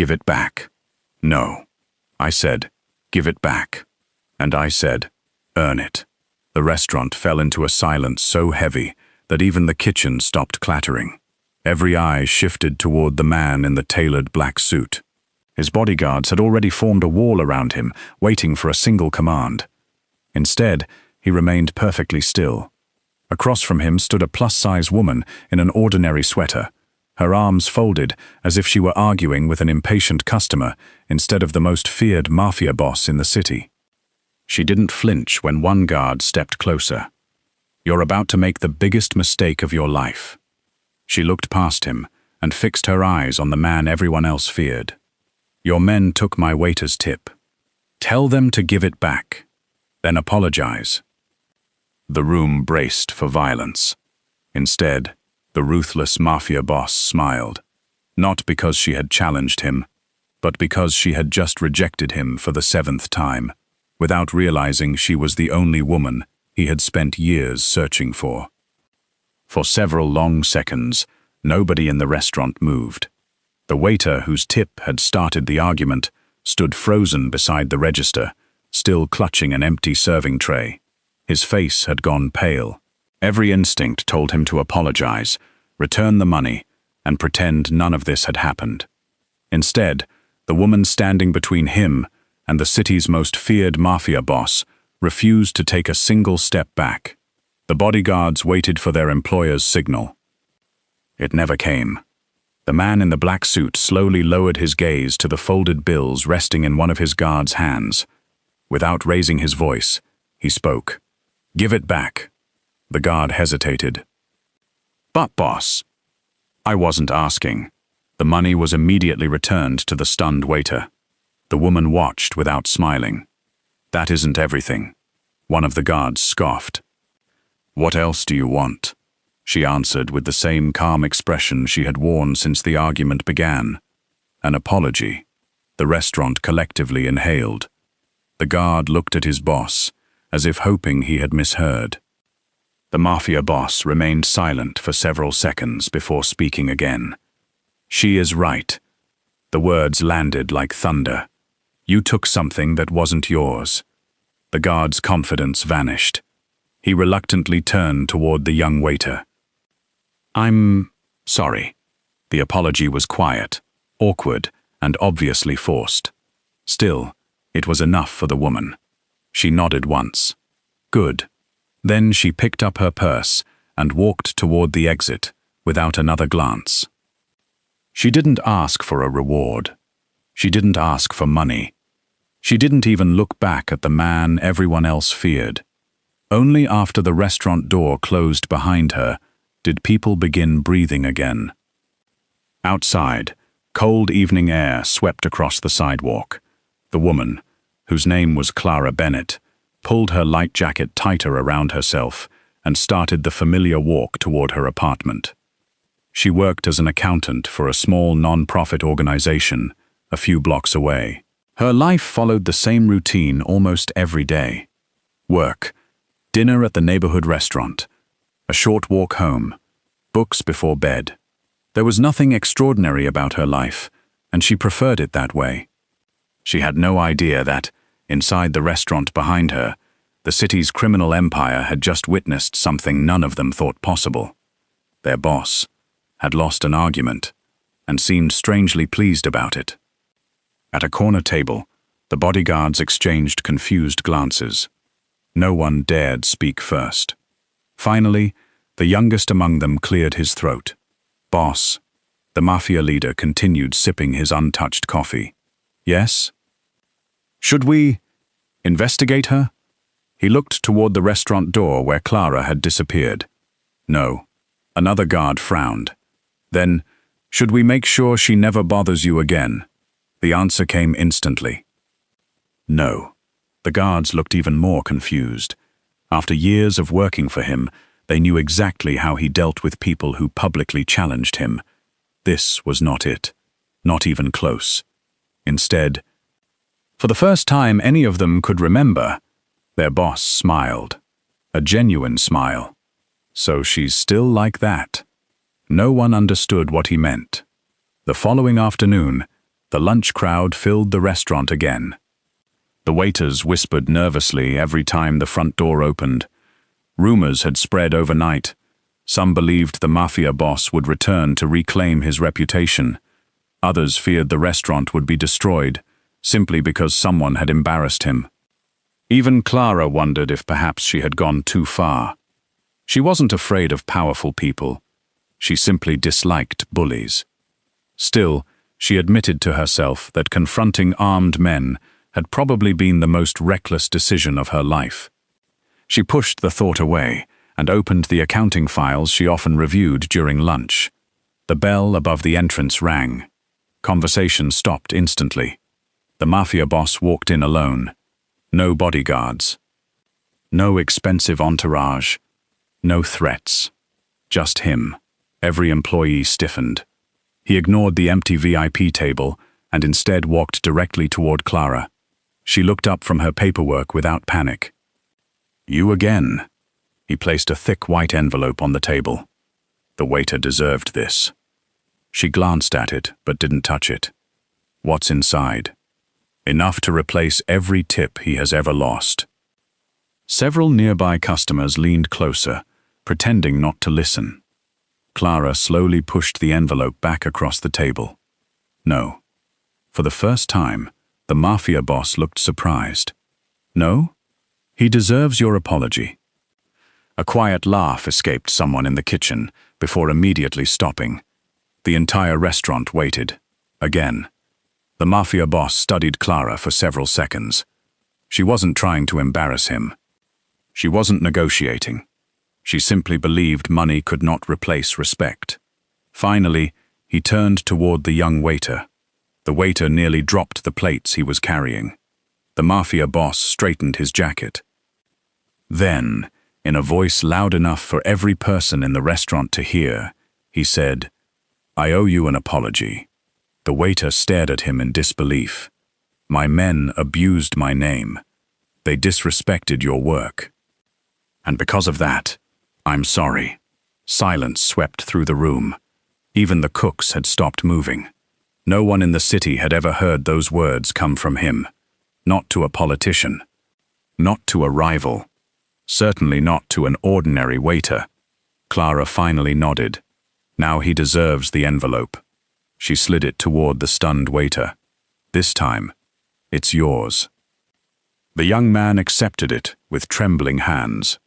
"Give it back." "No." I said, "Give it back." And I said, "Earn it." The restaurant fell into a silence so heavy that even the kitchen stopped clattering. Every eye shifted toward the man in the tailored black suit. His bodyguards had already formed a wall around him, waiting for a single command. Instead, he remained perfectly still. Across from him stood a plus-size woman in an ordinary sweater, her arms folded as if she were arguing with an impatient customer instead of the most feared mafia boss in the city. She didn't flinch when one guard stepped closer. "You're about to make the biggest mistake of your life." She looked past him and fixed her eyes on the man everyone else feared. "Your men took my waiter's tip. Tell them to give it back. Then apologize." The room braced for violence. Instead, the ruthless mafia boss smiled, not because she had challenged him, but because she had just rejected him for the 7th time, without realizing she was the only woman he had spent years searching for. For several long seconds, nobody in the restaurant moved. The waiter whose tip had started the argument stood frozen beside the register, still clutching an empty serving tray. His face had gone pale. Every instinct told him to apologize, return the money, and pretend none of this had happened. Instead, the woman standing between him and the city's most feared mafia boss refused to take a single step back. The bodyguards waited for their employer's signal. It never came. The man in the black suit slowly lowered his gaze to the folded bills resting in one of his guards' hands. Without raising his voice, he spoke. "Give it back." The guard hesitated. "But, boss." "I wasn't asking." The money was immediately returned to the stunned waiter. The woman watched without smiling. "That isn't everything." One of the guards scoffed. "What else do you want?" She answered with the same calm expression she had worn since the argument began. "An apology." The restaurant collectively inhaled. The guard looked at his boss, as if hoping he had misheard. The mafia boss remained silent for several seconds before speaking again. "She is right." The words landed like thunder. "You took something that wasn't yours." The guard's confidence vanished. He reluctantly turned toward the young waiter. "I'm sorry." The apology was quiet, awkward, and obviously forced. Still, it was enough for the woman. She nodded once. "Good." Then she picked up her purse and walked toward the exit without another glance. She didn't ask for a reward. She didn't ask for money. She didn't even look back at the man everyone else feared. Only after the restaurant door closed behind her did people begin breathing again. Outside, cold evening air swept across the sidewalk. The woman, whose name was Clara Bennett, pulled her light jacket tighter around herself and started the familiar walk toward her apartment. She worked as an accountant for a small non-profit organization a few blocks away. Her life followed the same routine almost every day. Work, dinner at the neighborhood restaurant, a short walk home, books before bed. There was nothing extraordinary about her life, and she preferred it that way. She had no idea that, inside the restaurant behind her, the city's criminal empire had just witnessed something none of them thought possible. Their boss had lost an argument and seemed strangely pleased about it. At a corner table, the bodyguards exchanged confused glances. No one dared speak first. Finally, the youngest among them cleared his throat. "Boss." The mafia leader continued sipping his untouched coffee. "Yes?" "Should we investigate her?" He looked toward the restaurant door where Clara had disappeared. "No." Another guard frowned. "Then, should we make sure she never bothers you again?" The answer came instantly. "No." The guards looked even more confused. After years of working for him, they knew exactly how he dealt with people who publicly challenged him. This was not it. Not even close. Instead, for the first time any of them could remember, their boss smiled. A genuine smile. So she's still like that. No one understood what he meant. The following afternoon, The lunch crowd filled the restaurant again. The waiters whispered nervously every time the front door opened. Rumors had spread overnight. Some believed the mafia boss would return to reclaim his reputation. Others feared the restaurant would be destroyed, simply because someone had embarrassed him. Even Clara wondered if perhaps she had gone too far. She wasn't afraid of powerful people. She simply disliked bullies. Still, she admitted to herself that confronting armed men had probably been the most reckless decision of her life. She pushed the thought away and opened the accounting files she often reviewed during lunch. The bell above the entrance rang. Conversation stopped instantly. The mafia boss walked in alone. No bodyguards. No expensive entourage. No threats. Just him. Every employee stiffened. He ignored the empty VIP table and instead walked directly toward Clara. She looked up from her paperwork without panic. "You again." He placed a thick white envelope on the table. The waiter deserved this. She glanced at it, but didn't touch it. What's inside? Enough to replace every tip he has ever lost. Several nearby customers leaned closer, pretending not to listen. Clara slowly pushed the envelope back across the table. No. For the first time, the mafia boss looked surprised. No? He deserves your apology. A quiet laugh escaped someone in the kitchen before immediately stopping. The entire restaurant waited. Again. The mafia boss studied Clara for several seconds. She wasn't trying to embarrass him. She wasn't negotiating. She simply believed money could not replace respect. Finally, he turned toward the young waiter. The waiter nearly dropped the plates he was carrying. The mafia boss straightened his jacket. Then, in a voice loud enough for every person in the restaurant to hear, he said, "I owe you an apology." The waiter stared at him in disbelief. "My men abused my name. They disrespected your work. And because of that, I'm sorry." Silence swept through the room. Even the cooks had stopped moving. No one in the city had ever heard those words come from him. Not to a politician. Not to a rival. Certainly not to an ordinary waiter. Clara finally nodded. Now he deserves the envelope. She slid it toward the stunned waiter. "This time, it's yours." The young man accepted it with trembling hands.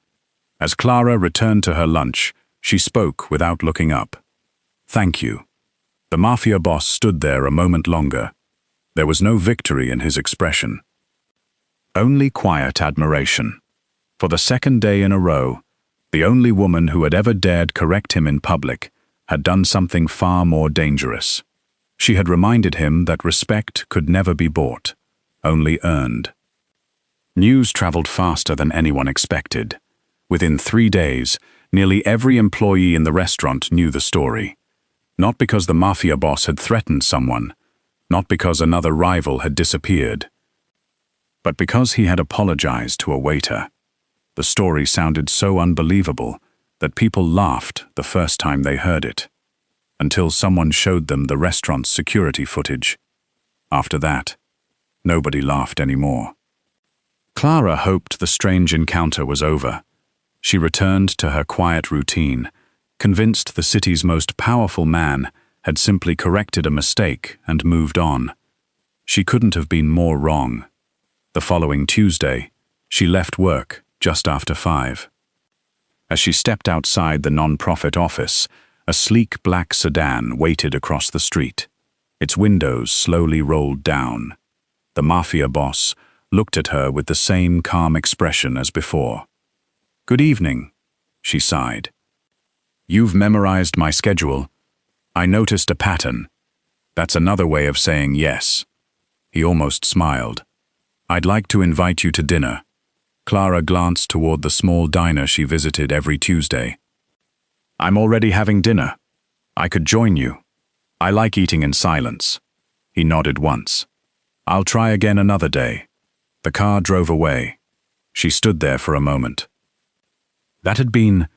As Clara returned to her lunch, she spoke without looking up. "Thank you." The mafia boss stood there a moment longer. There was no victory in his expression. Only quiet admiration. For the second day in a row, the only woman who had ever dared correct him in public had done something far more dangerous. She had reminded him that respect could never be bought, only earned. News traveled faster than anyone expected. Within 3 days, nearly every employee in the restaurant knew the story. Not because the mafia boss had threatened someone, not because another rival had disappeared, but because he had apologized to a waiter. The story sounded so unbelievable that people laughed the first time they heard it, until someone showed them the restaurant's security footage. After that, nobody laughed anymore. Clara hoped the strange encounter was over. She returned to her quiet routine, convinced the city's most powerful man had simply corrected a mistake and moved on. She couldn't have been more wrong. The following Tuesday, she left work just after 5. As she stepped outside the non-profit office, a sleek black sedan waited across the street. Its windows slowly rolled down. The mafia boss looked at her with the same calm expression as before. "Good evening," she sighed. "You've memorized my schedule. I noticed a pattern. That's another way of saying yes." He almost smiled. "I'd like to invite you to dinner." Clara glanced toward the small diner she visited every Tuesday. "I'm already having dinner. I could join you. I like eating in silence." He nodded once. "I'll try again another day." The car drove away. She stood there for a moment. That had been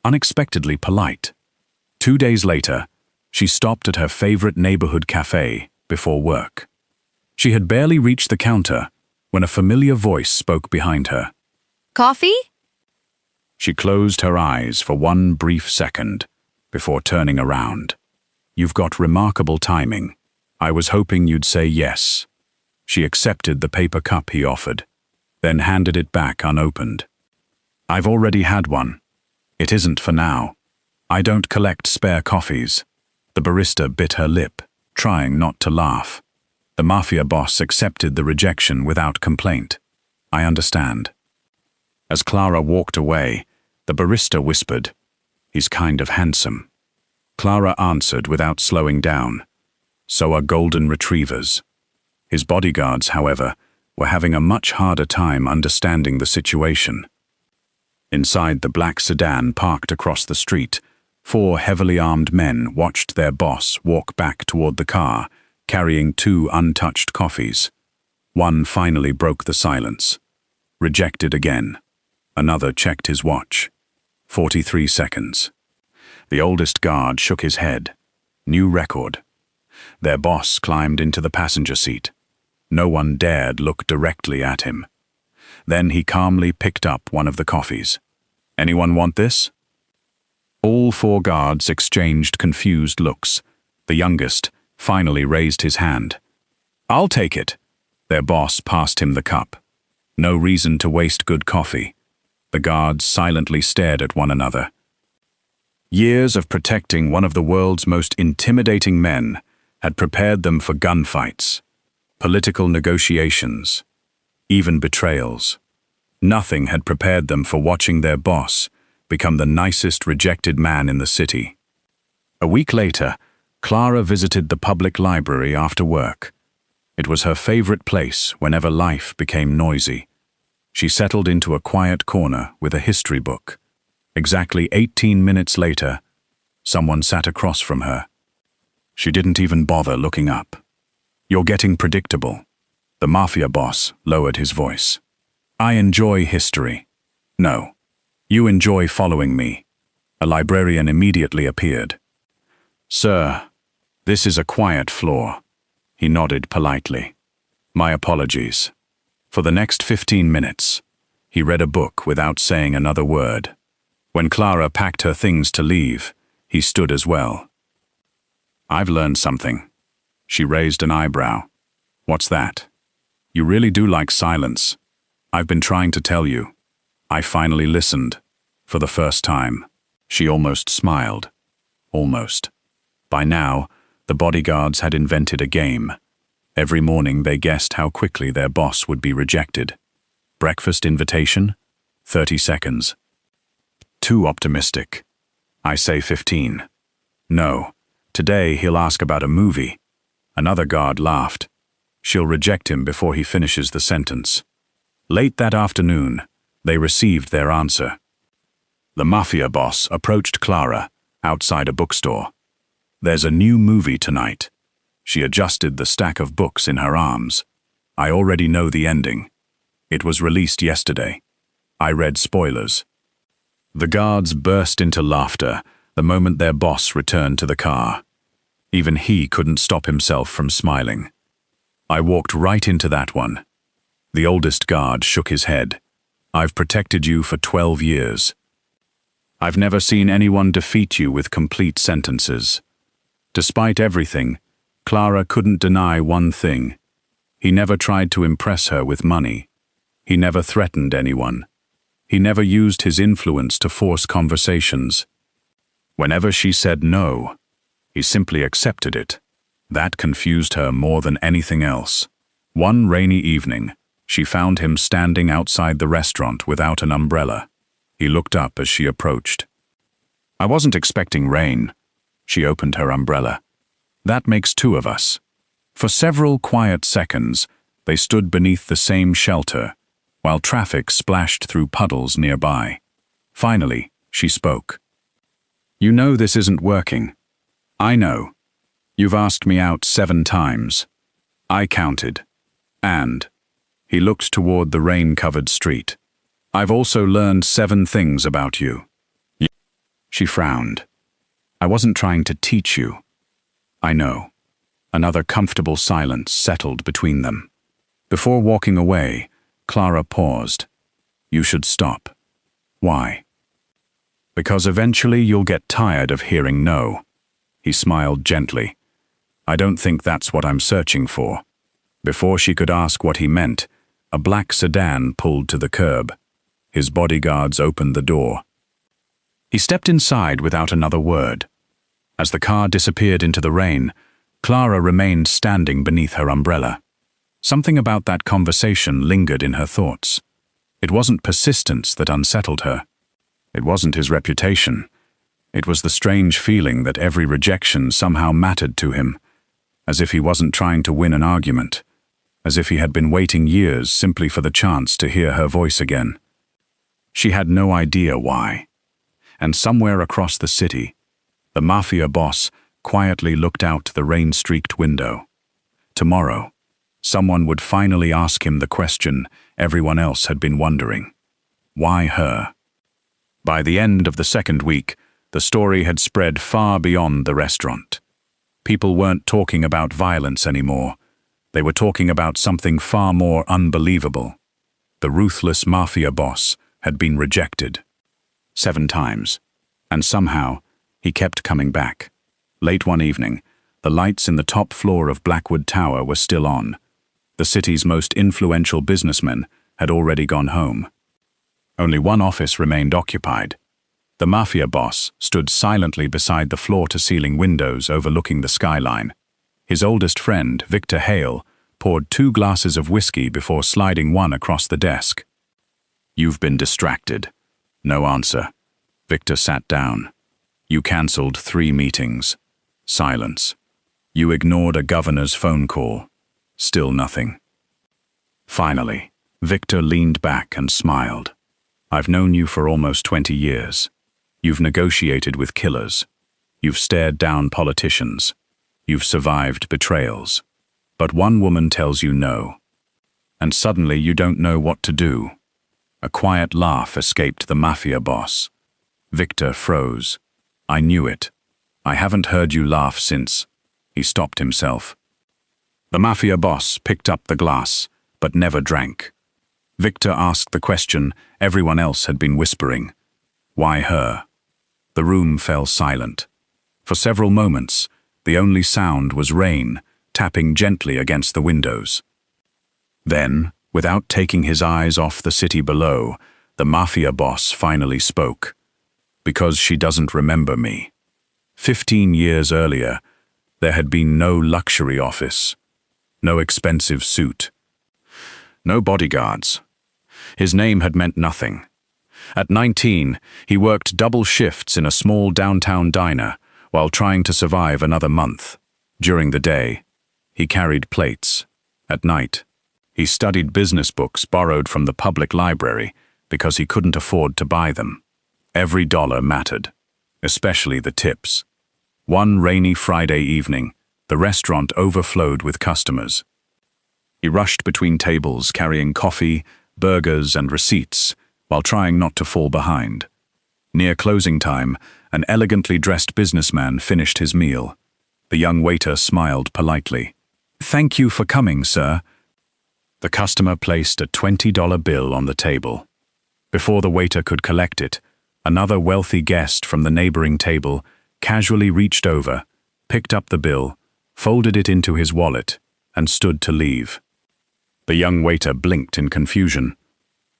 unexpectedly polite. 2 days later, she stopped at her favorite neighborhood cafe before work. She had barely reached the counter when a familiar voice spoke behind her. Coffee? She closed her eyes for one brief second before turning around. "You've got remarkable timing. I was hoping you'd say yes." She accepted the paper cup he offered, then handed it back unopened. "I've already had one. It isn't for now. I don't collect spare coffees." The barista bit her lip, trying not to laugh. The Mafia boss accepted the rejection without complaint. "I understand." As Clara walked away, the barista whispered, "He's kind of handsome." Clara answered without slowing down, "So are golden retrievers." His bodyguards, however, were having a much harder time understanding the situation. Inside the black sedan parked across the street, 4 heavily armed men watched their boss walk back toward the car, carrying 2 untouched coffees. One finally broke the silence. Rejected again. Another checked his watch. 43 seconds. The oldest guard shook his head. New record. Their boss climbed into the passenger seat. No one dared look directly at him. Then he calmly picked up one of the coffees. "Anyone want this?" All 4 guards exchanged confused looks. The youngest finally raised his hand. "I'll take it." Their boss passed him the cup. No reason to waste good coffee. The guards silently stared at one another. Years of protecting one of the world's most intimidating men had prepared them for gunfights, political negotiations, even betrayals. Nothing had prepared them for watching their boss become the nicest rejected man in the city. A week later, Clara visited the public library after work. It was her favorite place whenever life became noisy. She settled into a quiet corner with a history book. Exactly 18 minutes later, someone sat across from her. She didn't even bother looking up. "You're getting predictable." The Mafia boss lowered his voice. "I enjoy history." "No. You enjoy following me." A librarian immediately appeared. "Sir, this is a quiet floor." He nodded politely. "My apologies." For the next 15 minutes, he read a book without saying another word. When Clara packed her things to leave, he stood as well. "I've learned something." She raised an eyebrow. "What's that?" "You really do like silence. I've been trying to tell you." I finally listened. For the first time. She almost smiled. Almost. By now, the bodyguards had invented a game. Every morning they guessed how quickly their boss would be rejected. Breakfast invitation? 30 seconds. Too optimistic. I say 15. No. Today he'll ask about a movie. Another guard laughed. She'll reject him before he finishes the sentence. Late that afternoon, they received their answer. The Mafia boss approached Clara outside a bookstore. "There's a new movie tonight." She adjusted the stack of books in her arms. "I already know the ending. It was released yesterday. I read spoilers." The guards burst into laughter the moment their boss returned to the car. Even he couldn't stop himself from smiling. "I walked right into that one." The oldest guard shook his head. "I've protected you for 12 years. I've never seen anyone defeat you with complete sentences." Despite everything, Clara couldn't deny one thing. He never tried to impress her with money. He never threatened anyone. He never used his influence to force conversations. Whenever she said no, he simply accepted it. That confused her more than anything else. One rainy evening, she found him standing outside the restaurant without an umbrella. He looked up as she approached. "I wasn't expecting rain." She opened her umbrella. "That makes 2 of us." For several quiet seconds, they stood beneath the same shelter, while traffic splashed through puddles nearby. Finally, she spoke. "You know this isn't working." "I know. You've asked me out 7 times. I counted. And," he looked toward the rain-covered street, "I've also learned 7 things about you." She frowned. "I wasn't trying to teach you." "I know. Another comfortable silence settled between them. Before walking away, Clara paused. "You should stop." "Why?" "Because eventually you'll get tired of hearing no." He smiled gently. "I don't think that's what I'm searching for." Before she could ask what he meant, a black sedan pulled to the curb. His bodyguards opened the door. He stepped inside without another word. As the car disappeared into the rain, Clara remained standing beneath her umbrella. Something about that conversation lingered in her thoughts. It wasn't persistence that unsettled her. It wasn't his reputation. It was the strange feeling that every rejection somehow mattered to him, as if he wasn't trying to win an argument, as if he had been waiting years simply for the chance to hear her voice again. She had no idea why. And somewhere across the city, the Mafia boss quietly looked out the rain-streaked window. Tomorrow, someone would finally ask him the question everyone else had been wondering. Why her? By the end of the second week, the story had spread far beyond the restaurant. People weren't talking about violence anymore. They were talking about something far more unbelievable. The ruthless Mafia boss had been rejected 7 times, and somehow he kept coming back. Late one evening, the lights in the top floor of Blackwood Tower were still on. The city's most influential businessmen had already gone home. Only one office remained occupied. The Mafia boss stood silently beside the floor-to-ceiling windows overlooking the skyline. His oldest friend, Victor Hale, poured 2 glasses of whiskey before sliding one across the desk. "You've been distracted." No answer. Victor sat down. "You cancelled 3 meetings." Silence. "You ignored a governor's phone call." Still nothing. Finally, Victor leaned back and smiled. "I've known you for almost 20 years. You've negotiated with killers. You've stared down politicians. You've survived betrayals. But one woman tells you no. And suddenly you don't know what to do." A quiet laugh escaped the Mafia boss. Victor froze. "I knew it. I haven't heard you laugh since." He stopped himself. The Mafia boss picked up the glass, but never drank. Victor asked the question everyone else had been whispering. Why her? The room fell silent. For several moments, the only sound was rain tapping gently against the windows. Then, without taking his eyes off the city below, the Mafia boss finally spoke. "Because she doesn't remember me." 15 years earlier, there had been no luxury office, no expensive suit, no bodyguards. His name had meant nothing. At 19, he worked double shifts in a small downtown diner while trying to survive another month. During the day, he carried plates. At night, he studied business books borrowed from the public library because he couldn't afford to buy them. Every dollar mattered, especially the tips. One rainy Friday evening, the restaurant overflowed with customers. He rushed between tables carrying coffee, burgers, and receipts while trying not to fall behind. Near closing time, an elegantly dressed businessman finished his meal. The young waiter smiled politely. "Thank you for coming, sir." The customer placed a $20 bill on the table. Before the waiter could collect it, another wealthy guest from the neighboring table casually reached over, picked up the bill, folded it into his wallet, and stood to leave. The young waiter blinked in confusion.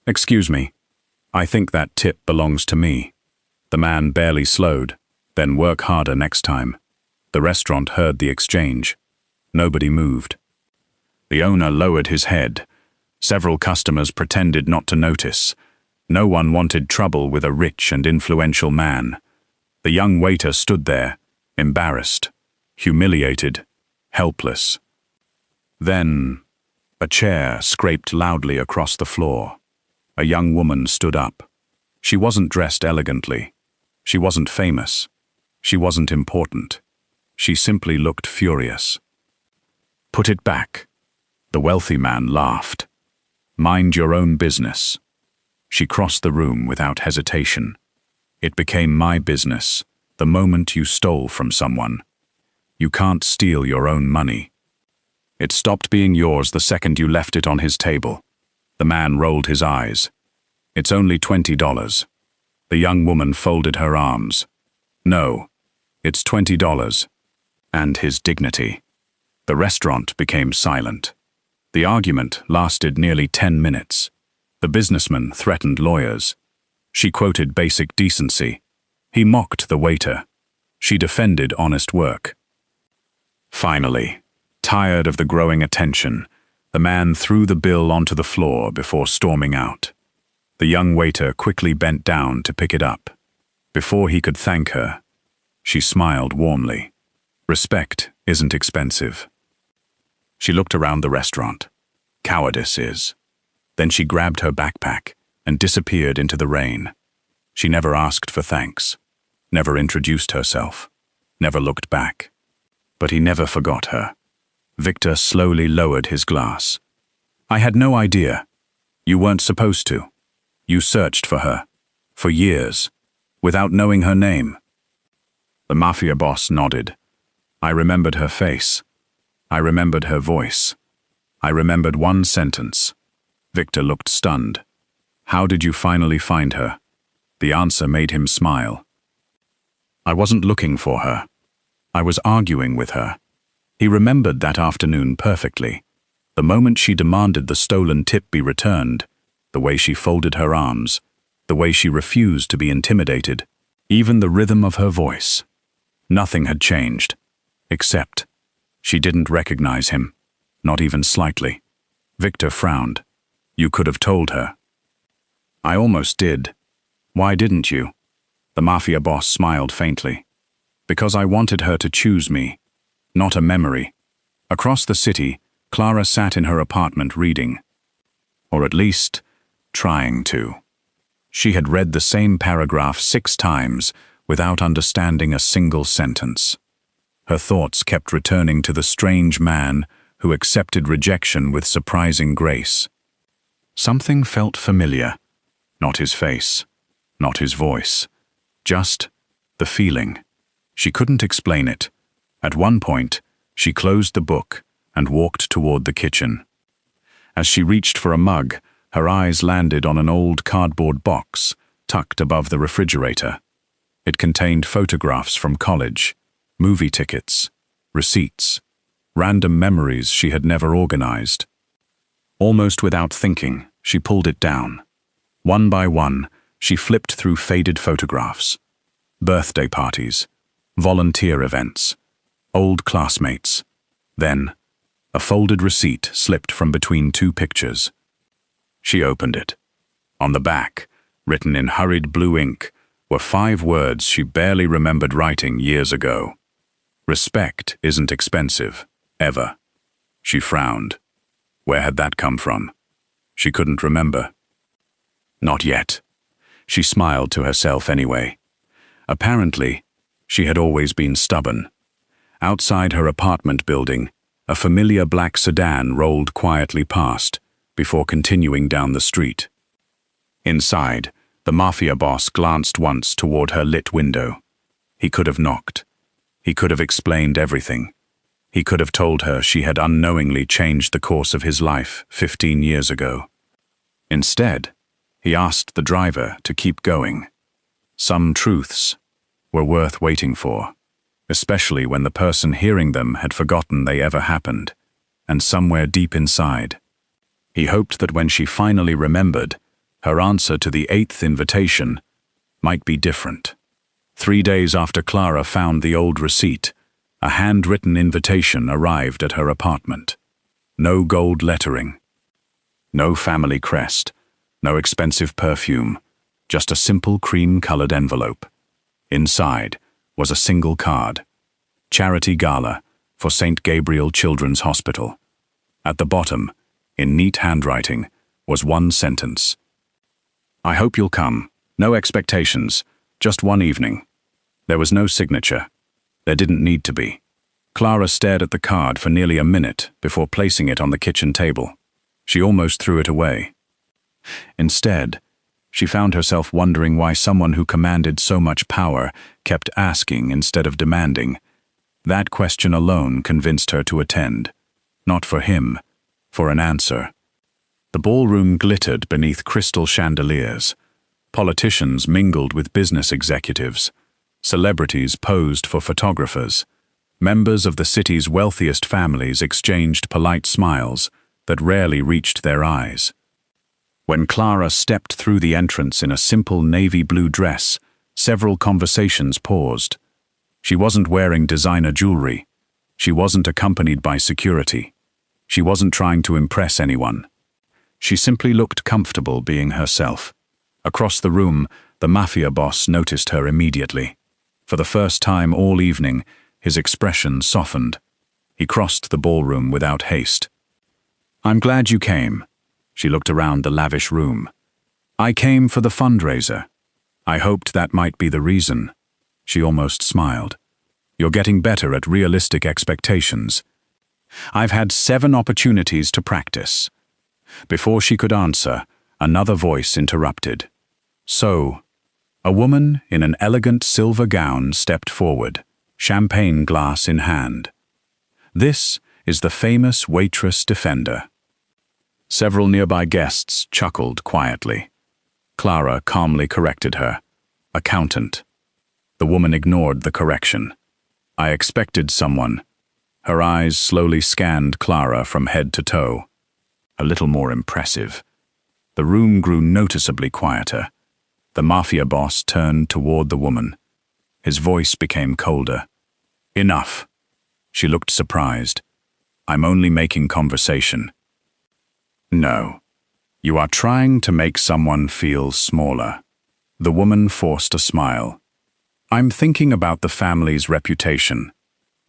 "Excuse me, I think that tip belongs to me." The man barely slowed, "Then work harder next time." The restaurant heard the exchange. Nobody moved. The owner lowered his head. Several customers pretended not to notice. No one wanted trouble with a rich and influential man. The young waiter stood there, embarrassed, humiliated, helpless. Then, a chair scraped loudly across the floor. A young woman stood up. She wasn't dressed elegantly. She wasn't famous. She wasn't important. She simply looked furious. "Put it back." The wealthy man laughed. "Mind your own business." She crossed the room without hesitation. "It became my business the moment you stole from someone." You can't steal your own money. It stopped being yours the second you left it on his table. The man rolled his eyes. It's only $20. The young woman folded her arms. No, it's $20. And his dignity. The restaurant became silent. The argument lasted nearly 10 minutes. The businessman threatened lawyers. She quoted basic decency. He mocked the waiter. She defended honest work. Finally, tired of the growing attention, the man threw the bill onto the floor before storming out. The young waiter quickly bent down to pick it up. Before he could thank her, she smiled warmly. Respect isn't expensive. She looked around the restaurant. Cowardice is. Then she grabbed her backpack and disappeared into the rain. She never asked for thanks, never introduced herself, never looked back. But he never forgot her. Victor slowly lowered his glass. I had no idea. You weren't supposed to. You searched for her, for years, without knowing her name. The mafia boss nodded. I remembered her face. I remembered her voice. I remembered one sentence. Victor looked stunned. How did you finally find her? The answer made him smile. I wasn't looking for her. I was arguing with her. He remembered that afternoon perfectly. The moment she demanded the stolen tip be returned, the way she folded her arms, the way she refused to be intimidated, even the rhythm of her voice. Nothing had changed, except she didn't recognize him, not even slightly. Victor frowned. You could have told her. I almost did. Why didn't you? The mafia boss smiled faintly. Because I wanted her to choose me, not a memory. Across the city, Clara sat in her apartment reading. Or at least, trying to. She had read the same paragraph 6 times without understanding a single sentence. Her thoughts kept returning to the strange man who accepted rejection with surprising grace. Something felt familiar. Not his face, not his voice, just the feeling. She couldn't explain it. At one point, she closed the book and walked toward the kitchen. As she reached for a mug, her eyes landed on an old cardboard box tucked above the refrigerator. It contained photographs from college, movie tickets, receipts, random memories she had never organized. Almost without thinking, she pulled it down. One by one, she flipped through faded photographs. Birthday parties, volunteer events, old classmates. Then, a folded receipt slipped from between 2 pictures. She opened it. On the back, written in hurried blue ink, were 5 words she barely remembered writing years ago. Respect isn't expensive, ever. She frowned. Where had that come from? She couldn't remember. Not yet. She smiled to herself anyway. Apparently, she had always been stubborn. Outside her apartment building, a familiar black sedan rolled quietly past, before continuing down the street. Inside, the mafia boss glanced once toward her lit window. He could have knocked. He could have explained everything. He could have told her she had unknowingly changed the course of his life 15 years ago. Instead, he asked the driver to keep going. Some truths were worth waiting for, especially when the person hearing them had forgotten they ever happened, and somewhere deep inside. He hoped that when she finally remembered, her answer to the 8th invitation might be different. 3 days after Clara found the old receipt, a handwritten invitation arrived at her apartment. No gold lettering. No family crest. No expensive perfume. Just a simple cream-colored envelope. Inside was a single card. Charity Gala for St. Gabriel Children's Hospital. At the bottom, in neat handwriting, was one sentence. I hope you'll come. No expectations. Just one evening. There was no signature. There didn't need to be. Clara stared at the card for nearly a minute before placing it on the kitchen table. She almost threw it away. Instead, she found herself wondering why someone who commanded so much power kept asking instead of demanding. That question alone convinced her to attend. Not for him, for an answer. The ballroom glittered beneath crystal chandeliers. Politicians mingled with business executives. Celebrities posed for photographers. Members of the city's wealthiest families exchanged polite smiles that rarely reached their eyes. When Clara stepped through the entrance in a simple navy blue dress, several conversations paused. She wasn't wearing designer jewelry. She wasn't accompanied by security. She wasn't trying to impress anyone. She simply looked comfortable being herself. Across the room, the Mafia boss noticed her immediately. For the first time all evening, his expression softened. He crossed the ballroom without haste. "I'm glad you came." She looked around the lavish room. "I came for the fundraiser. I hoped that might be the reason." She almost smiled. "You're getting better at realistic expectations." "I've had 7 opportunities to practice." Before she could answer, another voice interrupted. "So," a woman in an elegant silver gown stepped forward, champagne glass in hand. "This is the famous waitress defender." Several nearby guests chuckled quietly. Clara calmly corrected her. "Accountant." The woman ignored the correction. "I expected someone." Her eyes slowly scanned Clara from head to toe. A little more impressive. The room grew noticeably quieter. The Mafia boss turned toward the woman. His voice became colder. "Enough." She looked surprised. "I'm only making conversation." "No. You are trying to make someone feel smaller." The woman forced a smile. "I'm thinking about the family's reputation."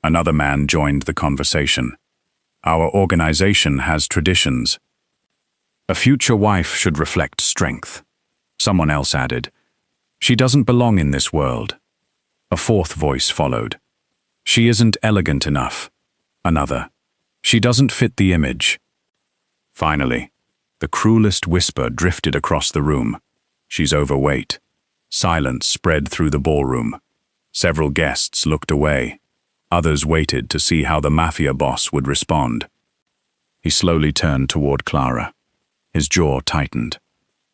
Another man joined the conversation. "Our organization has traditions. A future wife should reflect strength." Someone else added, "She doesn't belong in this world." A fourth voice followed. "She isn't elegant enough." Another, "She doesn't fit the image." Finally, the cruelest whisper drifted across the room. "She's overweight." Silence spread through the ballroom. Several guests looked away. Others waited to see how the Mafia boss would respond. He slowly turned toward Clara. His jaw tightened.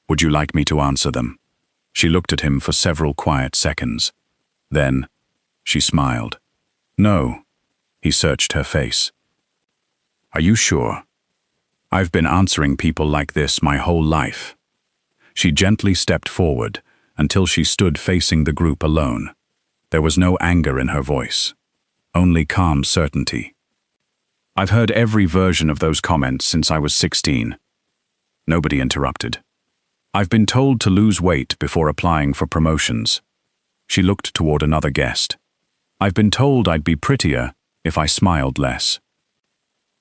"Would you like me to answer them?" She looked at him for several quiet seconds. Then, she smiled. "No." He searched her face. "Are you sure?" "I've been answering people like this my whole life." She gently stepped forward until she stood facing the group alone. There was no anger in her voice, only calm certainty. "I've heard every version of those comments since I was 16. Nobody interrupted. "I've been told to lose weight before applying for promotions." She looked toward another guest. "I've been told I'd be prettier if I smiled less."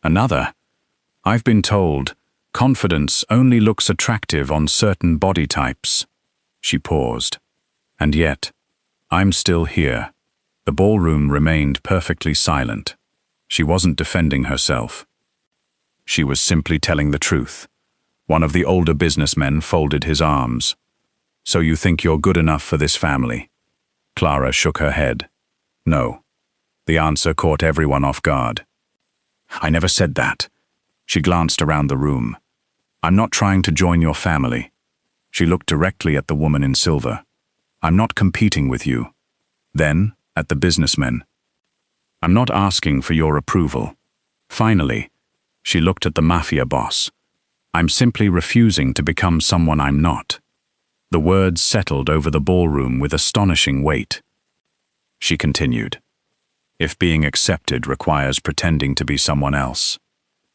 Another, "I've been told confidence only looks attractive on certain body types." She paused. "And yet, I'm still here." The ballroom remained perfectly silent. She wasn't defending herself. She was simply telling the truth. One of the older businessmen folded his arms. "So you think you're good enough for this family?" Clara shook her head. "No." The answer caught everyone off guard. "I never said that." She glanced around the room. "I'm not trying to join your family." She looked directly at the woman in silver. "I'm not competing with you." Then, at the businessmen. "I'm not asking for your approval." Finally, she looked at the Mafia boss. "I'm simply refusing to become someone I'm not." The words settled over the ballroom with astonishing weight. She continued, "If being accepted requires pretending to be someone else,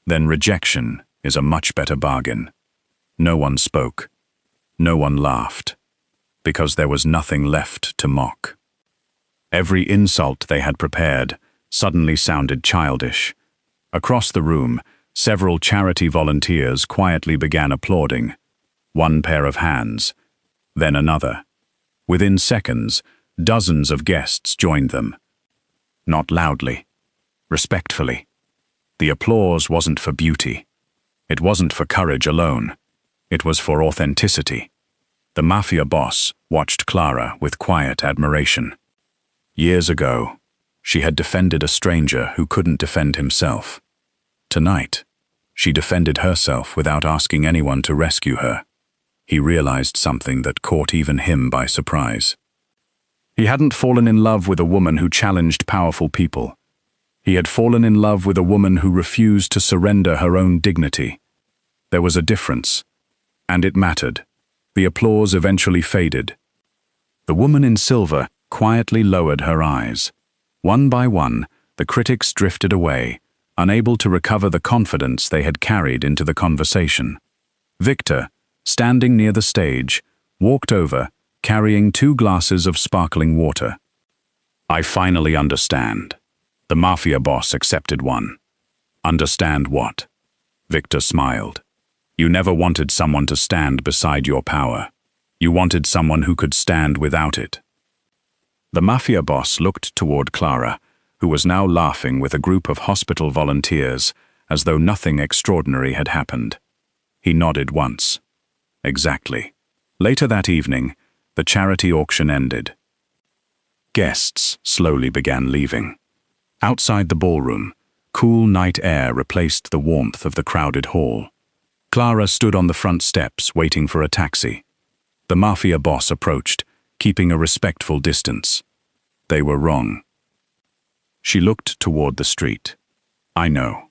then rejection is a much better bargain." No one spoke. No one laughed, because there was nothing left to mock. Every insult they had prepared suddenly sounded childish. Across the room, several charity volunteers quietly began applauding. One pair of hands, then another. Within seconds, dozens of guests joined them. Not loudly, respectfully. The applause wasn't for beauty. It wasn't for courage alone. It was for authenticity. The Mafia boss watched Clara with quiet admiration. Years ago, She had defended a stranger who couldn't defend himself. Tonight, she defended herself without asking anyone to rescue her. He realized something that caught even him by surprise. He hadn't fallen in love with a woman who challenged powerful people. He had fallen in love with a woman who refused to surrender her own dignity. There was a difference, and it mattered. The applause eventually faded. The woman in silver quietly lowered her eyes. One by one, the critics drifted away, unable to recover the confidence they had carried into the conversation. Victor, standing near the stage, walked over, carrying 2 glasses of sparkling water. "I finally understand." The mafia boss accepted one. "Understand what?" Victor smiled. "You never wanted someone to stand beside your power. You wanted someone who could stand without it." The mafia boss looked toward Clara, who was now laughing with a group of hospital volunteers, as though nothing extraordinary had happened. He nodded once. Exactly. Later that evening, the charity auction ended. Guests slowly began leaving. Outside the ballroom, cool night air replaced the warmth of the crowded hall. Clara stood on the front steps waiting for a taxi. The mafia boss approached, keeping a respectful distance. They were wrong. She looked toward the street. "I know.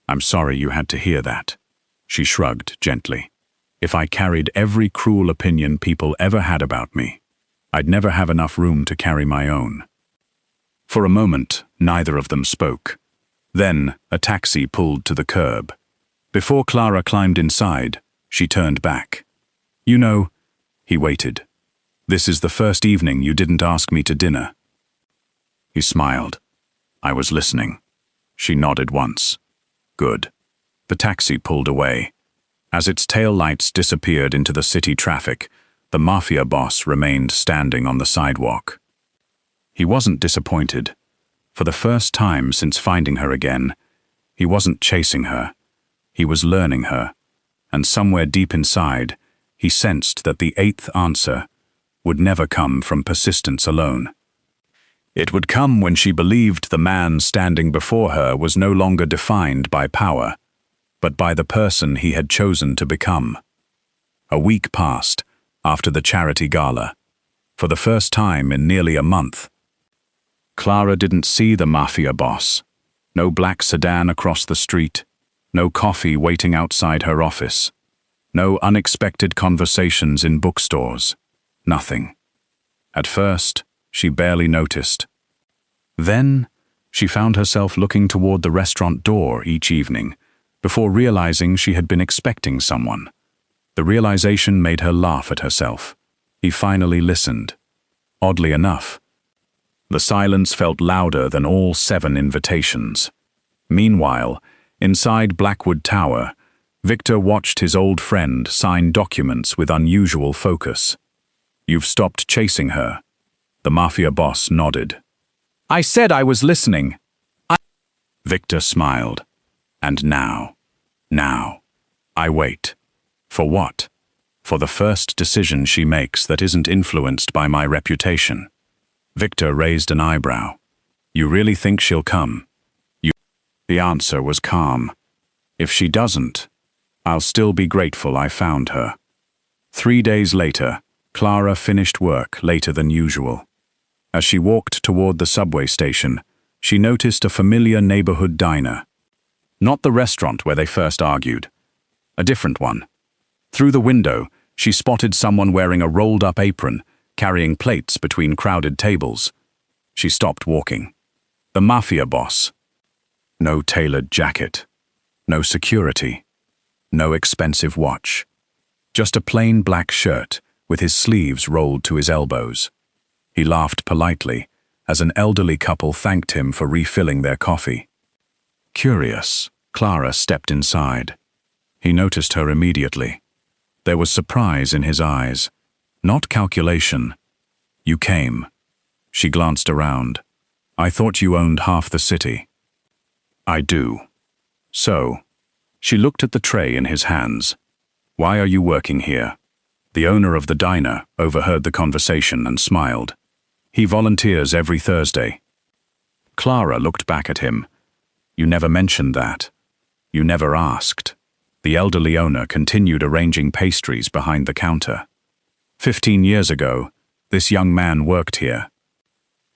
I'm sorry you had to hear that." She shrugged gently. "If I carried every cruel opinion people ever had about me, I'd never have enough room to carry my own." For a moment, neither of them spoke. Then, a taxi pulled to the curb. Before Clara climbed inside, she turned back. "You know," he waited. "This is the first evening you didn't ask me to dinner." He smiled. "I was listening." She nodded once. "Good." The taxi pulled away. As its taillights disappeared into the city traffic, the mafia boss remained standing on the sidewalk. He wasn't disappointed. For the first time since finding her again, he wasn't chasing her. He was learning her, and somewhere deep inside, he sensed that the 8th answer would never come from persistence alone. It would come when she believed the man standing before her was no longer defined by power, but by the person he had chosen to become. A week passed after the charity gala. For the first time in nearly a month, Clara didn't see the mafia boss. No black sedan across the street, no coffee waiting outside her office, no unexpected conversations in bookstores. Nothing. At first, she barely noticed. Then, she found herself looking toward the restaurant door each evening, before realizing she had been expecting someone. The realization made her laugh at herself. He finally listened. Oddly enough, the silence felt louder than all 7 invitations. Meanwhile, inside Blackwood Tower, Victor watched his old friend sign documents with unusual focus. "You've stopped chasing her." The mafia boss nodded. "I said I was listening." Victor smiled. "And now, I wait. For what? For the first decision she makes that isn't influenced by my reputation." Victor raised an eyebrow. "You really think she'll come?" The answer was calm. "If she doesn't, I'll still be grateful I found her." 3 days later, Clara finished work later than usual. As she walked toward the subway station, she noticed a familiar neighborhood diner. Not the restaurant where they first argued. A different one. Through the window, she spotted someone wearing a rolled-up apron, carrying plates between crowded tables. She stopped walking. The mafia boss. No tailored jacket. No security. No expensive watch. Just a plain black shirt with his sleeves rolled to his elbows. He laughed politely as an elderly couple thanked him for refilling their coffee. Curious, Clara stepped inside. He noticed her immediately. There was surprise in his eyes, not calculation. "You came." She glanced around. "I thought you owned half the city." "I do." "So?" She looked at the tray in his hands. "Why are you working here?" The owner of the diner overheard the conversation and smiled. "He volunteers every Thursday." Clara looked back at him. "You never mentioned that. You never asked." The elderly owner continued arranging pastries behind the counter. 15 years ago, this young man worked here.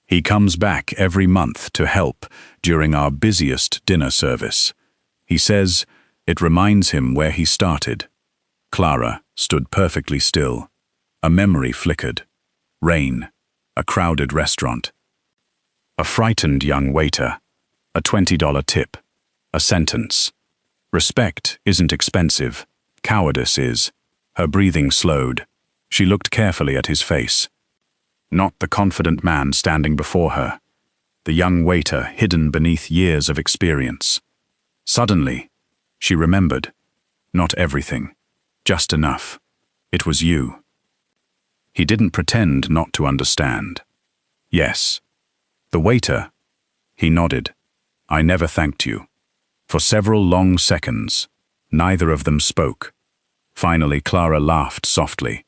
He comes back every month to help during our busiest dinner service. He says it reminds him where he started. Clara stood perfectly still. A memory flickered. Rain, a crowded restaurant. A frightened young waiter. A $20 tip. A sentence. Respect isn't expensive. Cowardice is. Her breathing slowed. She looked carefully at his face. Not the confident man standing before her. The young waiter hidden beneath years of experience. Suddenly, she remembered. Not everything. Just enough. It was you. He didn't pretend not to understand. Yes. The waiter. He nodded. I never thanked you. For several long seconds, neither of them spoke. Finally, Clara laughed softly.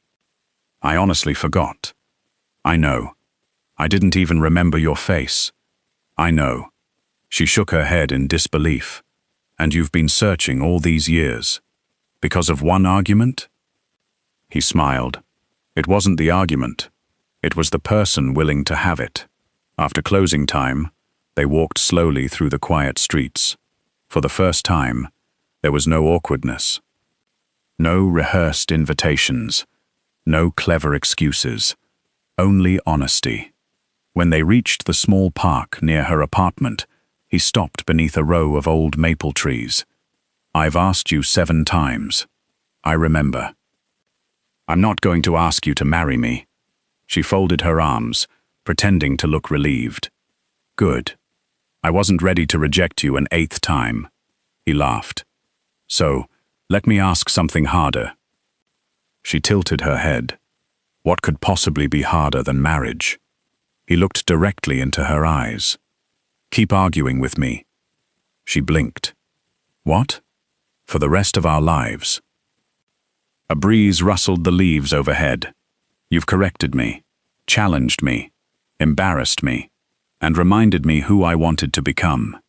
I honestly forgot. I know. I didn't even remember your face. I know. She shook her head in disbelief. And you've been searching all these years. Because of one argument? He smiled. It wasn't the argument. It was the person willing to have it. After closing time, they walked slowly through the quiet streets. For the first time, there was no awkwardness. No rehearsed invitations. No clever excuses. Only honesty. When they reached the small park near her apartment, he stopped beneath a row of old maple trees. I've asked you 7 times. I remember. I'm not going to ask you to marry me. She folded her arms, pretending to look relieved. Good. I wasn't ready to reject you an 8th time. He laughed. So, let me ask something harder. She tilted her head. What could possibly be harder than marriage? He looked directly into her eyes. Keep arguing with me. She blinked. What? For the rest of our lives. A breeze rustled the leaves overhead. You've corrected me, challenged me, embarrassed me, and reminded me who I wanted to become.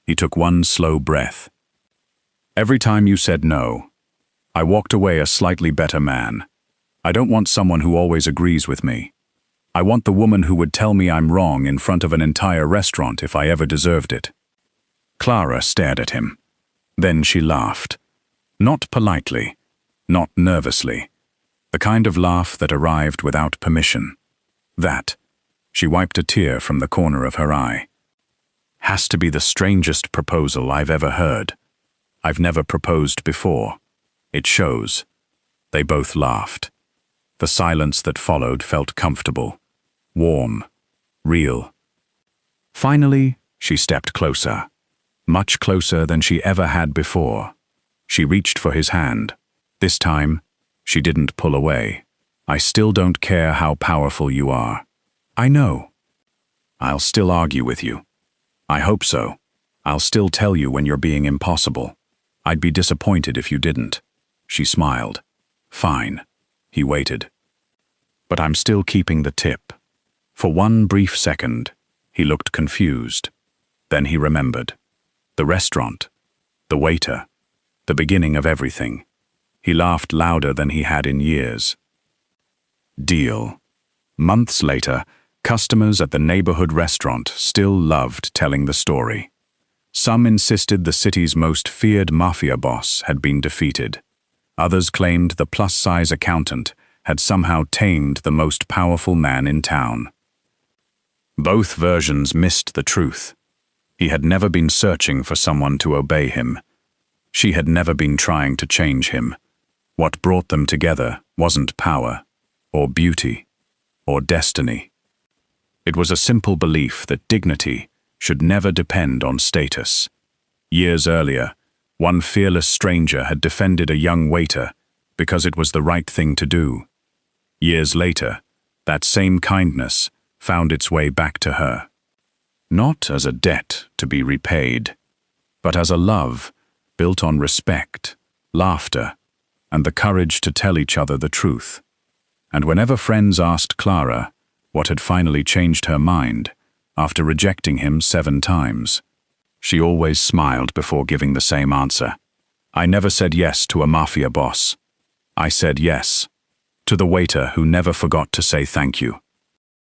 He took one slow breath. Every time you said no, I walked away a slightly better man. I don't want someone who always agrees with me. I want the woman who would tell me I'm wrong in front of an entire restaurant if I ever deserved it. Clara stared at him. Then she laughed. Not politely, not nervously. The kind of laugh that arrived without permission. That, she wiped a tear from the corner of her eye. Has to be the strangest proposal I've ever heard. I've never proposed before. It shows. They both laughed. The silence that followed felt comfortable, warm, real. Finally, she stepped closer. Much closer than she ever had before. She reached for his hand. This time, she didn't pull away. I still don't care how powerful you are. I know. I'll still argue with you. I hope so. I'll still tell you when you're being impossible. I'd be disappointed if you didn't. She smiled. Fine. He waited. But I'm still keeping the tip. For one brief second, he looked confused. Then he remembered. The restaurant. The waiter. The beginning of everything. He laughed louder than he had in years. Deal. Months later, customers at the neighborhood restaurant still loved telling the story. Some insisted the city's most feared mafia boss had been defeated. Others claimed the plus-size accountant had somehow tamed the most powerful man in town. Both versions missed the truth. He had never been searching for someone to obey him. She had never been trying to change him. What brought them together wasn't power, or beauty, or destiny. It was a simple belief that dignity should never depend on status. Years earlier, one fearless stranger had defended a young waiter because it was the right thing to do. Years later, that same kindness found its way back to her. Not as a debt to be repaid, but as a love built on respect, laughter, and the courage to tell each other the truth. And whenever friends asked Clara what had finally changed her mind, after rejecting him 7 times. She always smiled before giving the same answer. I never said yes to a mafia boss. I said yes to the waiter who never forgot to say thank you.